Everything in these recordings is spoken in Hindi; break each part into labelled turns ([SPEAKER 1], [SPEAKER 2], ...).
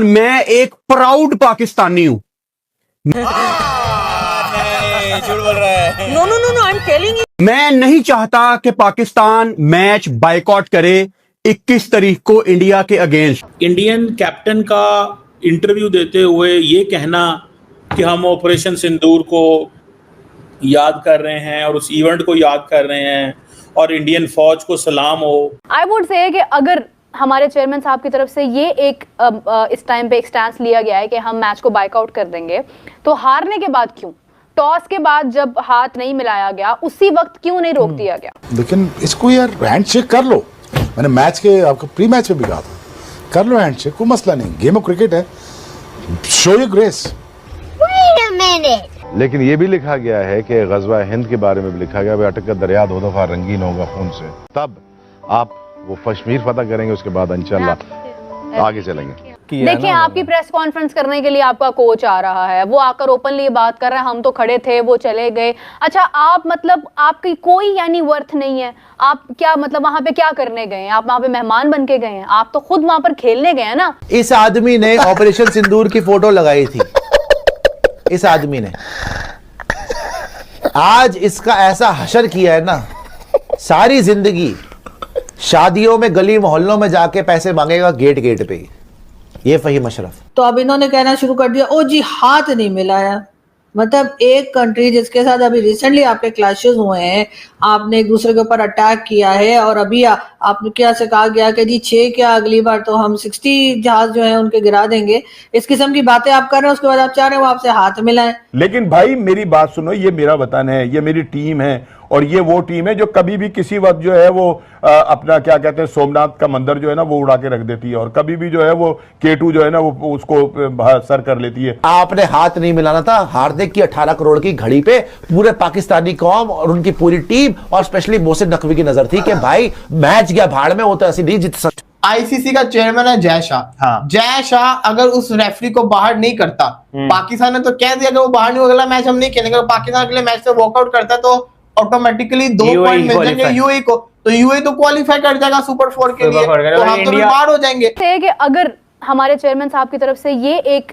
[SPEAKER 1] मैं एक प्राउड पाकिस्तानी हूं।
[SPEAKER 2] झूठ बोल रहा है।
[SPEAKER 3] No no no no, I am telling you.
[SPEAKER 1] मैं नहीं चाहता कि पाकिस्तान मैच बायकॉट करे 21 तारीख को इंडिया के अगेंस्ट।
[SPEAKER 4] इंडियन कैप्टन का इंटरव्यू देते हुए ये कहना कि हम ऑपरेशन सिंदूर को याद कर रहे हैं और उस इवेंट को याद कर रहे हैं और इंडियन फौज को सलाम हो।
[SPEAKER 5] आई वुड से कि अगर हमारे चेयरमैन साहब की तरफ से ये एक इस टाइम पे एक स्टैंस लिया गया है कि हम मैच को बाइकआउट कर देंगे, तो हारने के बाद क्यों, टॉस के बाद जब हाथ नहीं मिलाया गया उसी वक्त क्यों नहीं रोक दिया गया?
[SPEAKER 6] लेकिन इसको यार हैंडशेक कर लो। मैंने मैच के आपको प्री मैच में भी कहा था, कर लो हैंडशेक, कोई मसला नहीं, गेम ऑफ क्रिकेट है, शो योर ग्रेस।
[SPEAKER 7] लेकिन ये भी लिखा गया है कि गज़वा हिंद के बारे में भी लिखा गया, अटक का दरिया दो दफा रंगीन होगा खून से, तब आप वो कश्मीर फतह करेंगे, उसके बाद इंशाल्लाह आगे चलेंगे।
[SPEAKER 5] देखिए, आपकी प्रेस कॉन्फ्रेंस करने के लिए आपका कोच आ रहा है, वो आकर ओपनली बात कर रहा है, हम तो खड़े थे, वो चले गए। अच्छा, आप मतलब आपकी कोई यानी वर्थ नहीं है, आप क्या मतलब वहां पे क्या करने गए हैं? आप वहां पे मेहमान बन के गए हैं? आप तो खुद वहां पर खेलने गए हैं ना।
[SPEAKER 8] इस आदमी ने ऑपरेशन सिंदूर की फोटो लगाई थी, इस आदमी ने आज इसका ऐसा हशर किया है ना, सारी जिंदगी शादियों में गली मोहल्लों में जाके पैसे मांगेगा गेट गेट पे। ये फहीम अशरफ।
[SPEAKER 3] तो अब इन्होंने कहना शुरू कर दिया, ओ जी हाथ नहीं मिलाया। मतलब एक कंट्री जिसके साथ अभी रिसेंटली आपके क्लैशेस हुए हैं, आपने एक दूसरे के ऊपर अटैक किया है और अभी आपने क्या से कहा गया कि जी 6 क्या अगली बार तो हम 60 जहाज जो है उनके गिरा देंगे, इस किस्म की बातें आप कर रहे हैं, उसके बाद आप चाह रहे हो आपसे हाथ मिलाएं।
[SPEAKER 9] लेकिन भाई मेरी बात सुनो, ये मेरा वतन है, ये मेरी टीम है और ये वो टीम है जो कभी भी किसी वक्त जो है वो अपना क्या कहते हैं सोमनाथ का मंदिर जो है ना वो उड़ा के रख देती है और कभी भी जो है वो K2 जो है ना वो उसको सर कर लेती है।
[SPEAKER 8] आपने हाथ नहीं मिलाना था। हार्दिक की 18 करोड़ की घड़ी पे पूरे पाकिस्तानी कौम और उनकी पूरी टीम और स्पेशली मोहसिन नकवी की नजर थी कि भाई मैच गया भाड़ में, होता ऐसी नहीं जीत सकता।
[SPEAKER 2] आईसीसी का चेयरमैन है जय शाह। हाँ। जय शाह अगर उस रेफरी को बाहर नहीं करता, पाकिस्तान ने तो कह दिया कि वो बाहर नहीं होगा, अगला मैच हम नहीं खेलेंगे, पाकिस्तान अगले मैच से वॉकआउट करता है तो ऑटोमेटिकली 2 पॉइंट मिल जाएंगे यूएई को, तो यूएई तो क्वालिफाई कर जाएगा सुपर 4 के लिए, तो हम तो बाहर हो जाएंगे।
[SPEAKER 5] कि अगर हमारे चेयरमैन साहब की तरफ से ये एक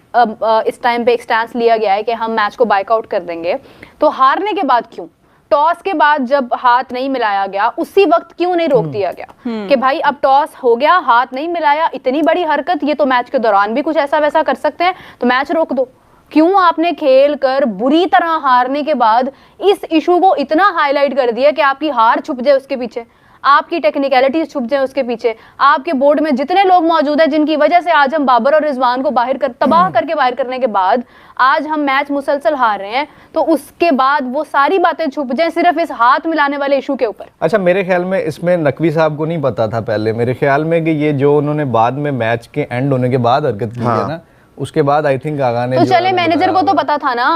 [SPEAKER 5] इस टाइम पे एक स्टैंस लिया गया है कि हम मैच को बाइकआउट कर देंगे, तो हारने के बाद क्यों, टॉस के बाद जब हाथ नहीं मिलाया गया उसी वक्त क्यों नहीं रोक दिया गया कि भाई अब टॉस हो गया, हाथ नहीं मिलाया, इतनी बड़ी हरकत, ये तो मैच के दौरान भी कुछ ऐसा वैसा कर सकते हैं, तो मैच रोक दो। क्यों आपने खेल कर बुरी तरह हारने के बाद इस इशू को इतना हाईलाइट कर दिया कि आपकी हार छुप जाए उसके पीछे, आपकी टेक्निकलिटीज छुप जाए उसके पीछे, आपके बोर्ड में जितने लोग मौजूद हैं जिनकी वजह से आज हम बाबर और रिजवान को तबाह करके बाहर करने के बाद आज हम मैच मुसलसल हार रहे हैं, तो उसके बाद वो सारी बातें छुप जाएं सिर्फ इस हाथ मिलाने वाले इशू के ऊपर।
[SPEAKER 10] अच्छा, मेरे ख्याल में इसमें नकवी साहब को नहीं पता था पहले, मेरे ख्याल में कि ये जो उन्होंने बाद में मैच के एंड होने के बाद हरकत की है ना, उसके बाद आई थिंक आगा ने
[SPEAKER 5] तो चले मैनेजर को तो पता था ना,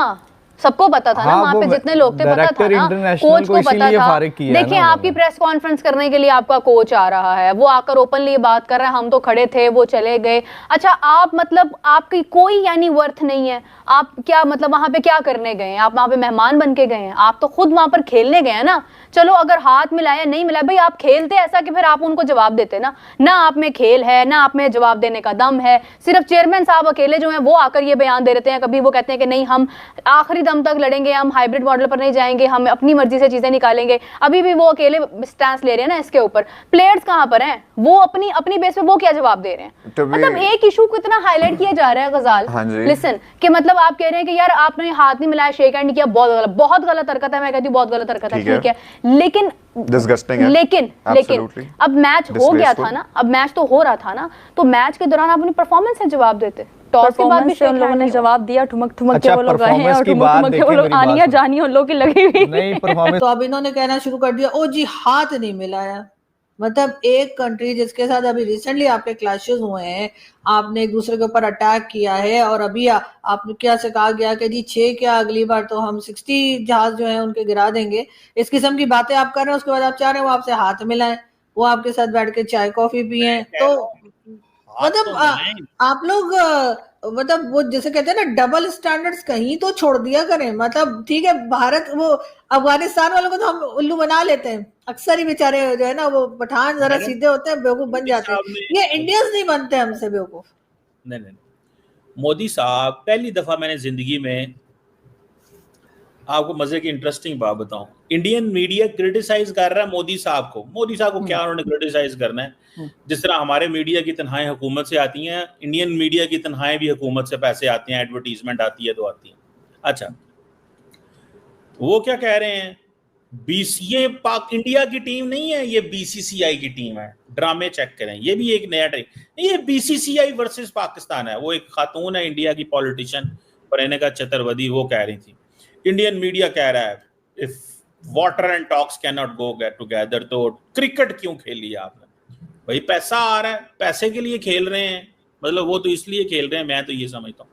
[SPEAKER 5] सबको पता था ना, वहां पे जितने लोग थे पता था ना, कोच को पता था। देखिए, आपकी प्रेस कॉन्फ्रेंस करने के लिए आपका कोच आ रहा है, वो आकर ओपनली बात कर रहा है, हम तो खड़े थे, वो चले गए। अच्छा, आप मतलब आपकी कोई यानी वर्थ नहीं है, आप क्या मतलब वहां पे क्या करने गए हैं? आप वहां पे मेहमान बन के गए हैं, आप तो खुद वहां पर खेलने गए हैं ना। चलो अगर हाथ मिलाया नहीं मिलाया, भाई आप खेलते ऐसा कि फिर आप उनको जवाब देते ना आप में खेल है, ना आप में जवाब देने का दम है। सिर्फ चेयरमैन साहब अकेले जो हैं वो आकर ये बयान दे देते हैं, कभी वो कहते हैं कि नहीं हम आखिरी दम तक लड़ेंगे, हम हाइब्रिड मॉडल पर नहीं जाएंगे, हम अपनी मर्जी से चीजें निकालेंगे। अभी भी वो अकेले स्टैंस ले रहे हैं ना इसके ऊपर। प्लेयर्स कहां पर हैं? वो अपनी बेस पे वो क्या जवाब दे रहे हैं? मतलब एक इशू को इतना हाईलाइट किया जा रहा है गजाल, लिसन, कि मतलब आप कह रहे हैं कि यार आपने हाथ नहीं मिलाया, शेक हैंड नहीं किया, बहुत गलत हरकत है। मैं कहती हूँ बहुत गलत हरकत है, ठीक है, लेकिन अब मैच हो गया था ना, अब मैच तो हो रहा था ना, तो मैच के दौरान आप अपनी परफॉर्मेंस से जवाब देते। टॉस के बाद भी उन लोगों ने जवाब दिया, ठुमक के वो लोग आए हैं और ठुमक के वो लोग आनिया जानी उन लोगों की लगी हुई।
[SPEAKER 3] तो अब इन्होंने कहना शुरू कर दिया, ओ जी हाथ नहीं मिलाया। मतलब एक कंट्री जिसके साथ अभी रिसेंटली आपके क्लैशेस हुए हैं, आपने एक दूसरे के ऊपर अटैक किया है और अभी आपने क्या से कहा गया कि जी 6 क्या अगली बार तो हम 60 जहाज जो है उनके गिरा देंगे, इस किस्म की बातें आप कर रहे हैं, उसके बाद आप चाह रहे हो आपसे हाथ मिलाएं, वो आपके साथ बैठ के चाय कॉफी पिए। तो मतलब आप लोग मतलब वो जैसे कहते हैं ना डबल स्टैंडर्ड्स कहीं तो छोड़ दिया करें। मतलब ठीक है, भारत वो अफगानिस्तान वालों को तो हम उल्लू बना लेते हैं अक्सर ही, बेचारे जो है ना वो पठान जरा सीधे होते हैं, बेवकूफ बन जाते हैं। ये इंडियंस नहीं बनते हमसे बेवकूफ।
[SPEAKER 4] नहीं, मोदी साहब, पहली दफा मैंने जिंदगी में, आपको मजे की इंटरेस्टिंग बात बताऊं, इंडियन मीडिया क्रिटिसाइज कर रहा है मोदी साहब को। मोदी साहब को क्या उन्होंने क्रिटिसाइज करना है? जिस तरह हमारे मीडिया की तनख्वाहें हुकूमत से आती हैं, इंडियन मीडिया की तनख्वाहें भी हुकूमत से पैसे आते हैं, एडवर्टीजमेंट आती है तो आती है। अच्छा, वो क्या कह रहे हैं, ये पाक इंडिया की टीम नहीं है, ये बीसीसीआई की टीम है। ड्रामे चेक करें, ये भी एक नया ट्रेंड, ये बीसीसीआई वर्सेस पाकिस्तान है। वो एक खातून है इंडिया की पॉलिटिशियन, प्रियंका चतुर्वेदी, वो कह रही थी इंडियन मीडिया कह रहा है if water and talks can not go get together, तो क्रिकेट क्यों खेली आपने? भाई पैसा आ रहा है, पैसे के लिए खेल रहे हैं, मतलब वो तो इसलिए खेल रहे हैं, मैं तो ये समझता हूँ।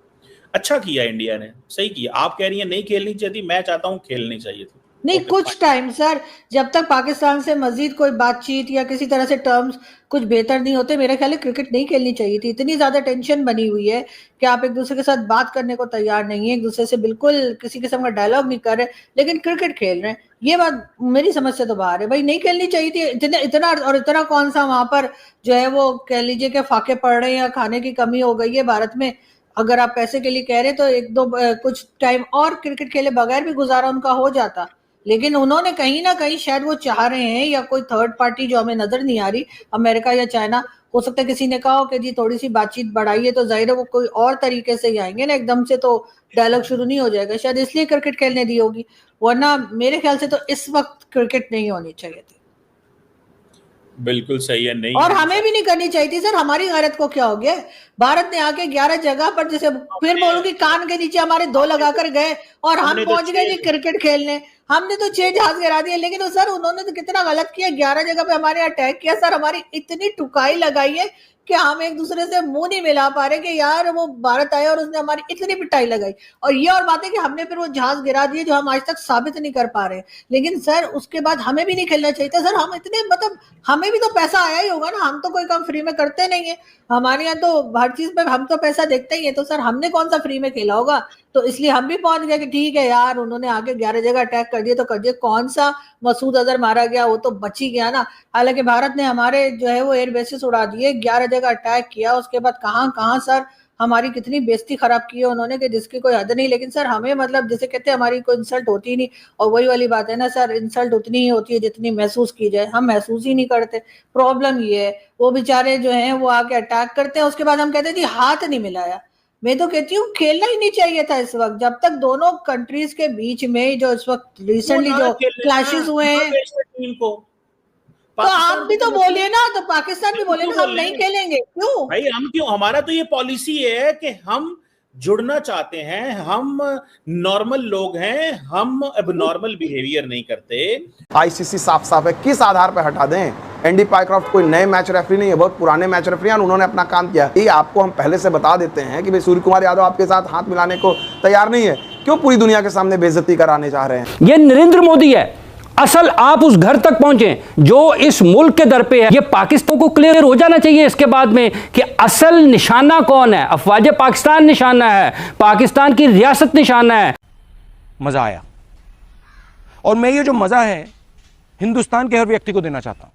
[SPEAKER 4] अच्छा किया इंडिया ने, सही किया। आप कह रही हैं नहीं खेलनी चाहिए, मैं चाहता हूँ खेलनी चाहिए थी।
[SPEAKER 3] नहीं, कुछ टाइम सर, जब तक पाकिस्तान से मजीद कोई बातचीत या किसी तरह से टर्म्स कुछ बेहतर नहीं होते, मेरे ख्याल क्रिकेट नहीं खेलनी चाहिए थी। इतनी ज्यादा टेंशन बनी हुई है कि आप एक दूसरे के साथ बात करने को तैयार नहीं है, एक दूसरे से बिल्कुल किसी किस्म का डायलॉग नहीं कर रहे, लेकिन क्रिकेट खेल रहे हैं। ये बात मेरी समझ से तो बाहर है। भाई नहीं खेलनी चाहिए थी। इतना कौन सा वहां पर जो है वो कह लीजिए कि फाके पड़ रहे हैं या खाने की कमी हो गई है भारत में। अगर आप पैसे के लिए कह रहे तो एक दो कुछ टाइम और क्रिकेट खेले बगैर भी गुजारा उनका हो जाता, लेकिन उन्होंने कहीं ना कहीं शायद वो चाह रहे हैं, या कोई थर्ड पार्टी जो हमें नजर नहीं आ रही, अमेरिका या चाइना, हो सकता है किसी ने कहा हो कि जी थोड़ी सी बातचीत बढ़ाइए, तो जाहिर है वो कोई और तरीके से ही आएंगे ना, एकदम से तो डायलॉग शुरू नहीं हो जाएगा। शायद इसलिए क्रिकेट खेलने दी होगी, वरना मेरे ख्याल से तो इस वक्त क्रिकेट नहीं होनी चाहिए थी।
[SPEAKER 4] बिल्कुल सही है, नहीं,
[SPEAKER 3] और हमें भी नहीं करनी चाहिए थी सर। हमारी गैरत को क्या हो गया? भारत ने आके 11 जगह पर, जैसे फिर बोलूंगी, कान के नीचे हमारे 2 लगाकर गए और हम पहुंच गए जी क्रिकेट खेलने। हमने तो 6 जहाज गिरा दिए, लेकिन सर उन्होंने तो कितना गलत किया, 11 जगह पे हमारे अटैक किया सर। हमारी इतनी टुकाई लगाई है कि हम एक दूसरे से मुंह नहीं मिला पा रहे कि यार वो भारत आया और उसने हमारी इतनी पिटाई लगाई। और ये और बात है कि हमने फिर वो जहाज गिरा दिए जो हम आज तक साबित नहीं कर पा रहे। लेकिन सर उसके बाद हमें भी नहीं खेलना चाहिए था सर। हम इतने, मतलब हमें भी तो पैसा आया ही होगा ना, हम तो कोई काम फ्री में करते नहीं है। हमारे यहाँ तो हर चीज पे हम तो पैसा देखते ही है, तो सर हमने कौन सा फ्री में खेला होगा? तो इसलिए हम भी पहुंच गए कि ठीक है यार, उन्होंने आके 11 जगह अटैक कर दिए तो कर दिए। कौन सा मसूद अजहर मारा गया, वो तो बच ही गया ना। हालांकि भारत ने हमारे जो है वो एयर बेसिस उड़ा दिए, 11 जगह अटैक किया, उसके बाद कहाँ सर हमारी कितनी बेइज्जती खराब की है उन्होंने कि जिसकी कोई हद नहीं। लेकिन सर हमें, मतलब जैसे कहते हैं, हमारी कोई इंसल्ट होती ही नहीं। और वही वाली बात है ना सर, इंसल्ट उतनी ही होती है जितनी महसूस की जाए। हम महसूस ही नहीं करते। प्रॉब्लम ये है, वो बेचारे जो हैं वो आके अटैक करते हैं, उसके बाद हम कहते हैं जी हाथ नहीं मिलाया। मैं तो कहती हूँ खेलना ही नहीं चाहिए था इस वक्त, जब तक दोनों कंट्रीज के बीच में जो इस वक्त रिसेंटली जो क्लैशेस हुए हैं। तो आप भी तो बोलिए ना, तो पाकिस्तान भी बोले ना हम नहीं खेलेंगे। क्यों
[SPEAKER 4] भाई, हम क्यों? हमारा तो ये पॉलिसी है कि हम जुड़ना चाहते हैं, हम नॉर्मल लोग हैं, हम एबनॉर्मल बिहेवियर नहीं करते।
[SPEAKER 11] आईसीसी साफ साफ है, किस आधार पर हटा दें? एंडी पाइक्रॉफ्ट कोई नए मैच रेफरी नहीं है, बहुत पुराने मैच रेफरी हैं, उन्होंने अपना काम किया। ये आपको हम पहले से बता देते हैं कि भाई सूर्य कुमार यादव आपके साथ हाथ मिलाने को तैयार नहीं है। क्यों पूरी दुनिया के सामने बेइज्जती कराने चाह रहे हैं?
[SPEAKER 12] ये नरेंद्र मोदी है असल। आप उस घर तक पहुंचे जो इस मुल्क के दर पे है। ये पाकिस्तान को क्लियर हो जाना चाहिए इसके बाद में कि असल निशाना कौन है। अफवाज पाकिस्तान निशाना है, पाकिस्तान की रियासत निशाना है।
[SPEAKER 13] मजा आया, और मैं ये जो मजा है हिंदुस्तान के हर व्यक्ति को देना चाहता हूं।